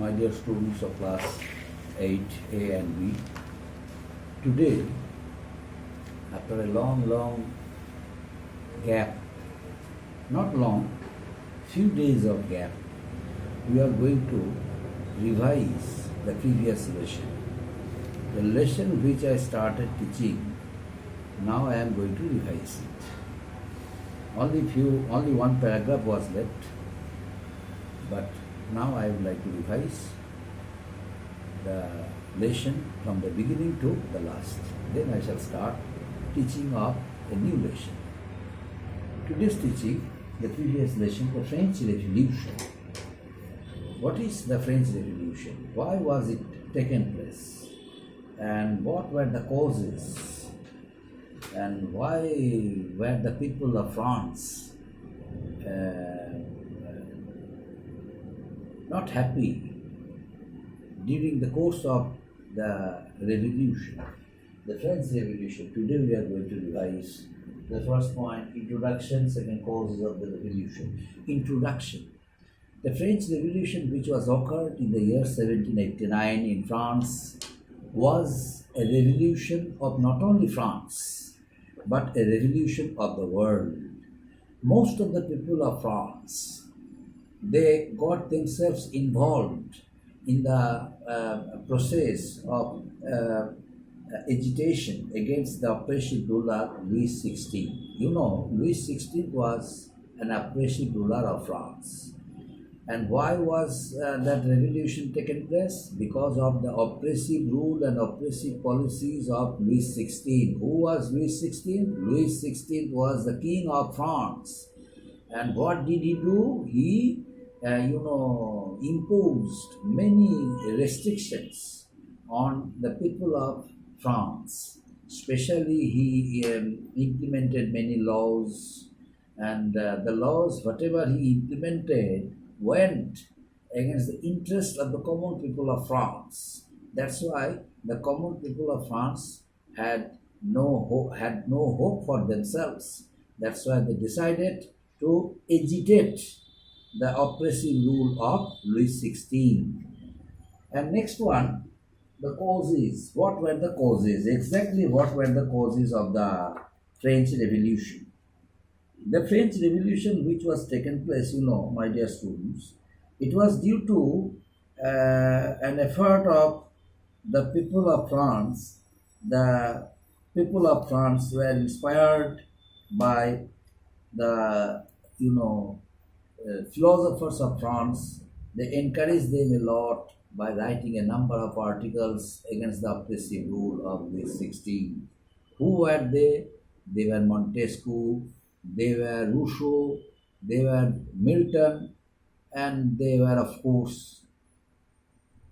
my dear students of class 8A and B. Today, after a long gap, not long, few days of gap, we are going to revise the previous lesson. The lesson which I started teaching, now I am going to revise it. Only one paragraph was left, but now I would like to revise the lesson from the beginning to the last. Then I shall start teaching of a new lesson. Today's teaching, the previous lesson, the French Revolution. What is the French Revolution? Why was it taken place? And what were the causes? And why were the people of France not happy during the course of the revolution, the French Revolution? Today we are going to revise the first point, introduction, second causes of the revolution. Introduction. The French Revolution, which was occurred in the year 1789 in France, was a revolution of not only France, but a revolution of the world. Most of the people of France, they got themselves involved in the process of agitation against the oppressive ruler Louis XVI. You know, Louis XVI was an oppressive ruler of France. And why was that revolution taken place? Because of the oppressive rule and oppressive policies of Louis XVI. Who was Louis XVI? Louis XVI was the king of France. And what did he do? He, imposed many restrictions on the people of France. Especially, he implemented many laws, and the laws, whatever he implemented, went against the interest of the common people of France. That's why the common people of France had no hope for themselves. That's why they decided to agitate the oppressive rule of Louis XVI. And next one, the causes. What were the causes? Exactly what were the causes of the French Revolution? The French Revolution, which was taken place, my dear students, it was due to an effort of the people of France. The people of France were inspired by the, philosophers of France. They encouraged them a lot by writing a number of articles against the oppressive rule of Louis XVI. Who were they? They were Montesquieu, they were Rousseau, they were Milton, and they were, of course,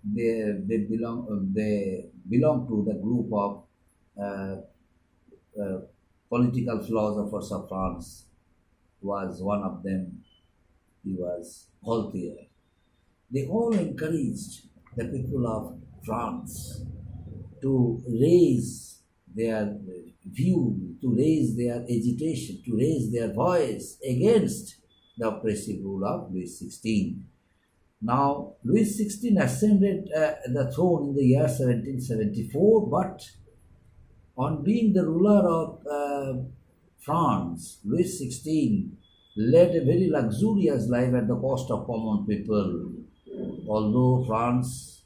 they belong to the group of political philosophers of France. Was one of them. He was Voltaire. They all encouraged the people of France to raise their view, to raise their agitation, to raise their voice against the oppressive rule of Louis XVI. Now, Louis XVI ascended the throne in the year 1774, but on being the ruler of France, Louis XVI led a very luxurious life at the cost of common people. Although France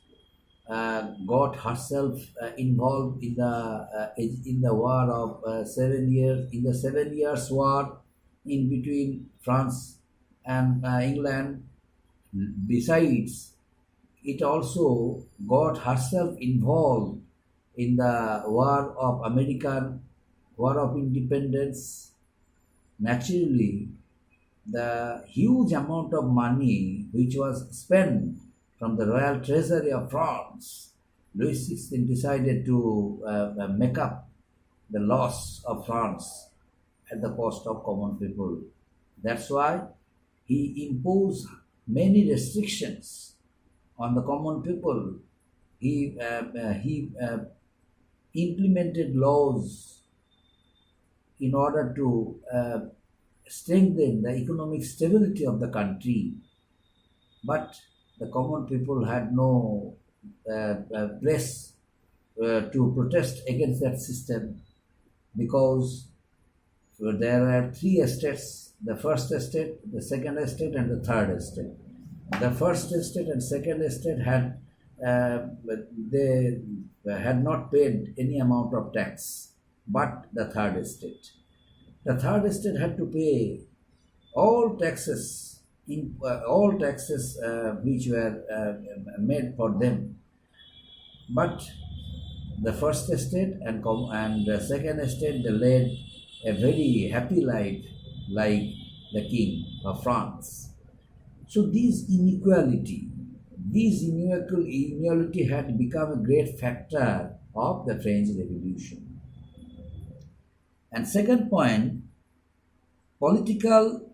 got herself involved in the war of 7 years, in the 7 years war in between France and England. Besides, it also got herself involved in the war of independence. Naturally, the huge amount of money which was spent from the royal treasury of France, Louis XVI decided to make up the loss of France at the cost of common people. That's why he imposed many restrictions on the common people. He implemented laws in order to strengthen the economic stability of the country. But the common people had no place to protest against that system, because there are three estates: the first estate, the second estate, and the third estate. The first estate and second estate they had not paid any amount of tax, but the third estate had to pay all taxes, which were made for them. But the first estate and the second estate, they led a very happy life like the king of France. So inequality had become a great factor of the French Revolution. And second point, political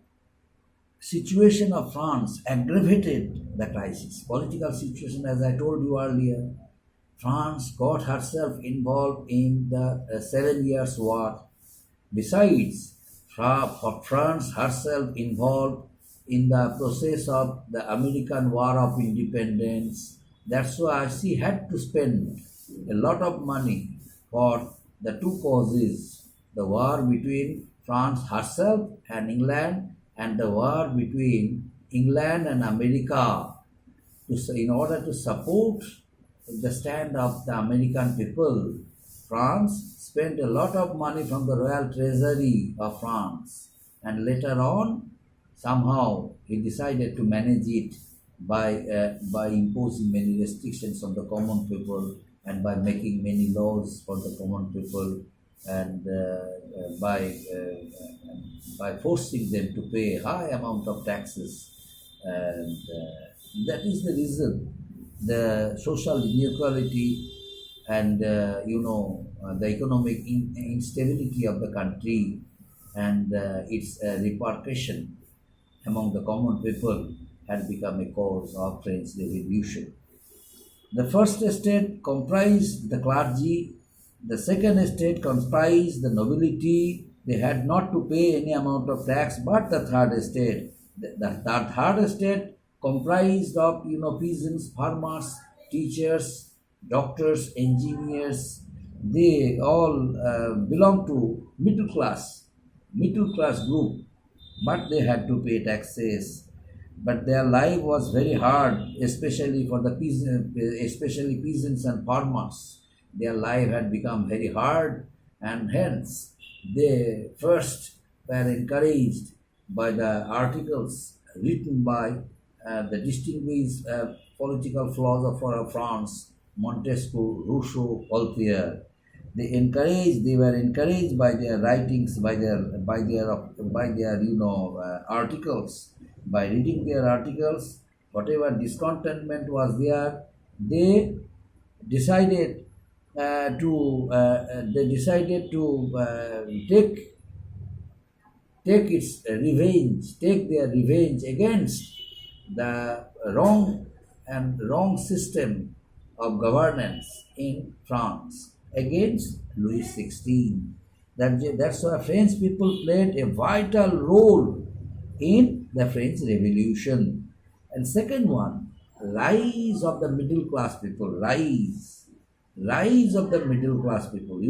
situation of France aggravated the crisis. Political situation, as I told you earlier, France got herself involved in the 7 Years' War. Besides, France herself involved in the process of the American War of Independence. That's why she had to spend a lot of money for the two causes: the war between France herself and England, and the war between England and America, in order to support the stand of the American people. France spent a lot of money from the royal treasury of France, and later on, somehow he decided to manage it by imposing many restrictions on the common people, and by making many laws for the common people, and by forcing them to pay high amount of taxes. And that is the reason the social inequality and the economic instability of the country, and its repercussion among the common people, had become a cause of French Revolution. The first estate comprised the clergy, the second estate comprised the nobility. They had not to pay any amount of tax, but the third estate, the third estate comprised of peasants, farmers, teachers, doctors, engineers. They all belong to middle class group, but they had to pay taxes. But their life was very hard, especially for the peasants and farmers. Their life had become very hard, and hence they first were encouraged by the articles written by the distinguished political philosopher of France, Montesquieu, Rousseau, Voltaire. They were encouraged by their writings, by their articles. By reading their articles, whatever discontentment was there, they decided to take their revenge against the wrong system of governance in France, against Louis XVI. That's why French people played a vital role in the French Revolution. And second one, rise of the middle class people. Rise of the middle class people.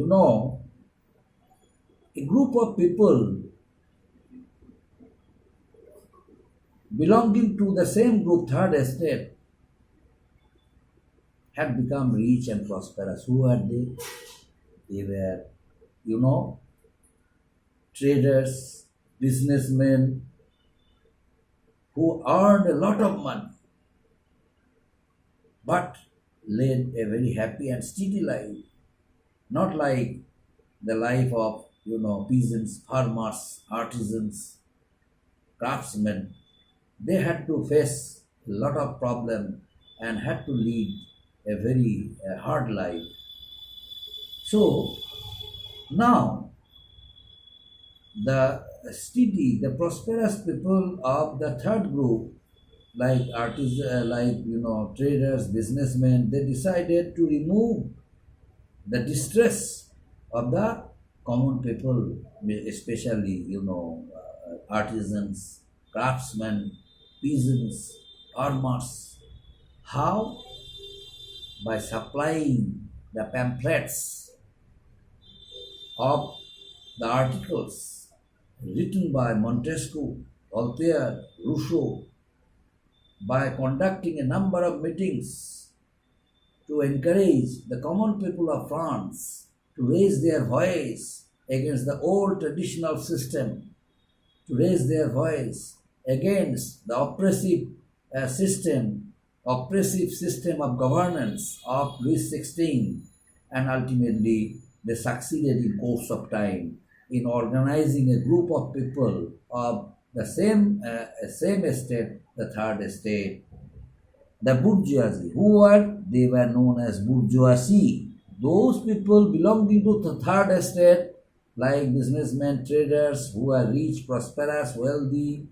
A group of people belonging to the same group, third estate, had become rich and prosperous. Who were they? They were, traders, businessmen, who earned a lot of money, but led a very happy and steady life, not like the life of peasants, farmers, artisans, craftsmen. They had to face a lot of problem and had to lead a very hard life. So now the the prosperous people of the third group, like traders, businessmen, they decided to remove the distress of the common people, especially artisans, craftsmen, peasants, farmers. How? By supplying the pamphlets of the articles written by Montesquieu, Voltaire, Rousseau, by conducting a number of meetings to encourage the common people of France to raise their voice against the old traditional system, to raise their voice against the oppressive system of governance of Louis XVI, and ultimately they succeeded in course of time in organizing a group of people of the same estate, the third estate, the bourgeoisie. Who were? They were known as bourgeoisie. Those people belonging to the third estate, like businessmen, traders who are rich, prosperous, wealthy,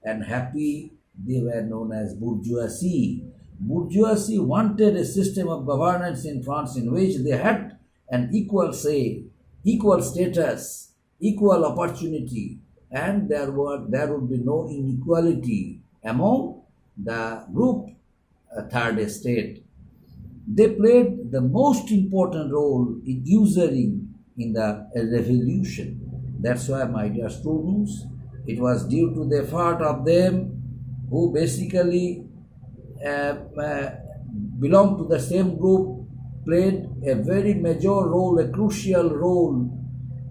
and happy, they were known as bourgeoisie. Bourgeoisie wanted a system of governance in France in which they had an equal say, equal status, equal opportunity, and there would be no inequality among the group third estate. They played the most important role in ushering in the revolution. That's why, my dear students, it was due to the effort of them who basically belonged to the same group, played a very major role, a crucial role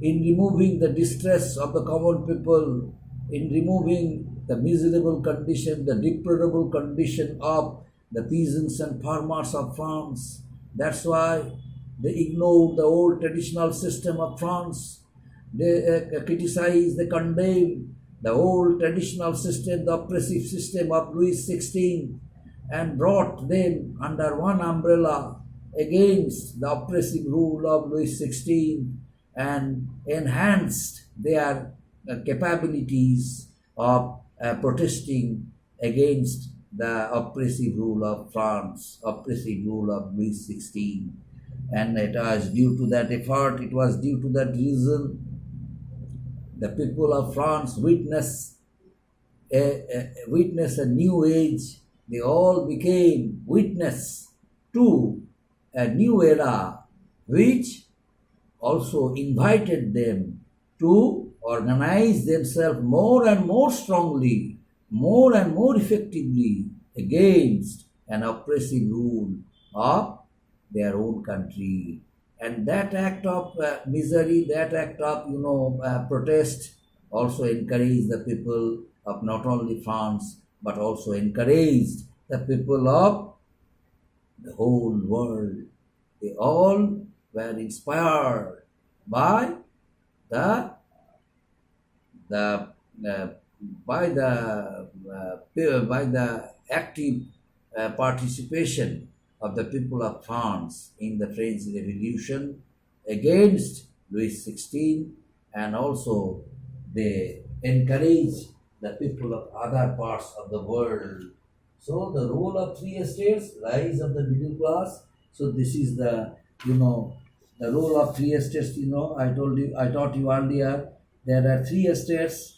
in removing the distress of the common people, in removing the miserable condition, the deplorable condition of the peasants and farmers of France. That's why they ignored the old traditional system of France. They criticized, they condemned the old traditional system, the oppressive system of Louis XVI, and brought them under one umbrella against the oppressive rule of Louis XVI, and enhanced their capabilities of protesting against the oppressive rule of France, oppressive rule of Louis XVI. And it was due to that effort, it was due to that reason, the people of France witnessed a new age. They all became witness to a new era, which also invited them to organize themselves more and more strongly, more and more effectively against an oppressive rule of their own country. And that act of misery, that act of protest, also encouraged the people of not only France but also encouraged the people of the whole world. They all were inspired by the by the active participation of the people of France in the French Revolution against Louis XVI, and also they encouraged the people of other parts of the world. So the role of three estates, rise of the middle class. So this is the the role of three estates. I taught you earlier. There are three estates: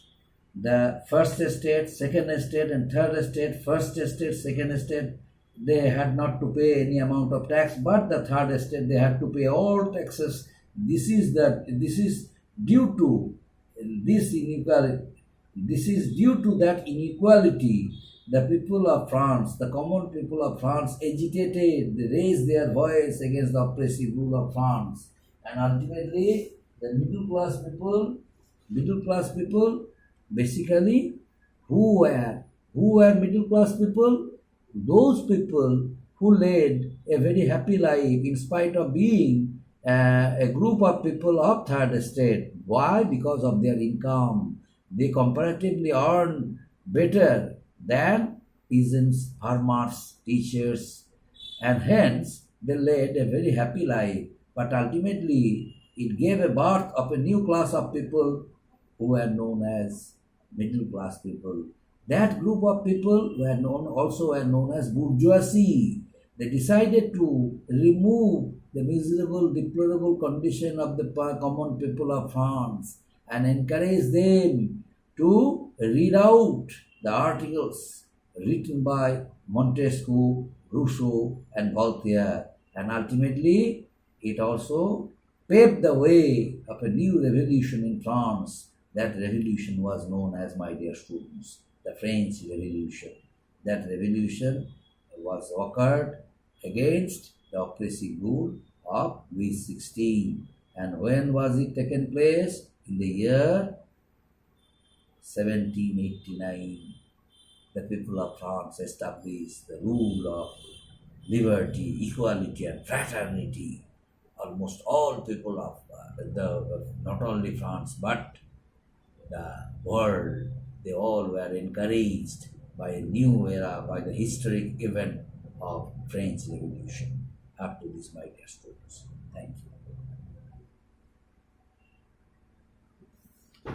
the first estate, second estate, and third estate. First estate, second estate, they had not to pay any amount of tax, but the third estate, they had to pay all taxes. This is due to this inequality. This is due to that inequality. The people of France, the common people of France, agitated, they raised their voice against the oppressive rule of France. And ultimately, the middle class people, basically, who were middle class people? Those people who led a very happy life in spite of being a group of people of third estate. Why? Because of their income. They comparatively earn better than peasants, farmers, teachers, and hence they led a very happy life. But ultimately, it gave a birth of a new class of people who were known as middle class people. That group of people were known as bourgeoisie. They decided to remove the miserable, deplorable condition of the common people of France and encourage them to read out the articles written by Montesquieu, Rousseau and Voltaire, and ultimately it also paved the way of a new revolution in France. That revolution was known as, my dear students, the French Revolution. That revolution was occurred against the oppressive rule of Louis XVI. And when was it taken place? In the year 1789. The people of France established the rule of liberty, equality, and fraternity. Almost all people of not only France but the world, they all were encouraged by a new era, by the historic event of French Revolution. Up to this, my dear students. Thank you.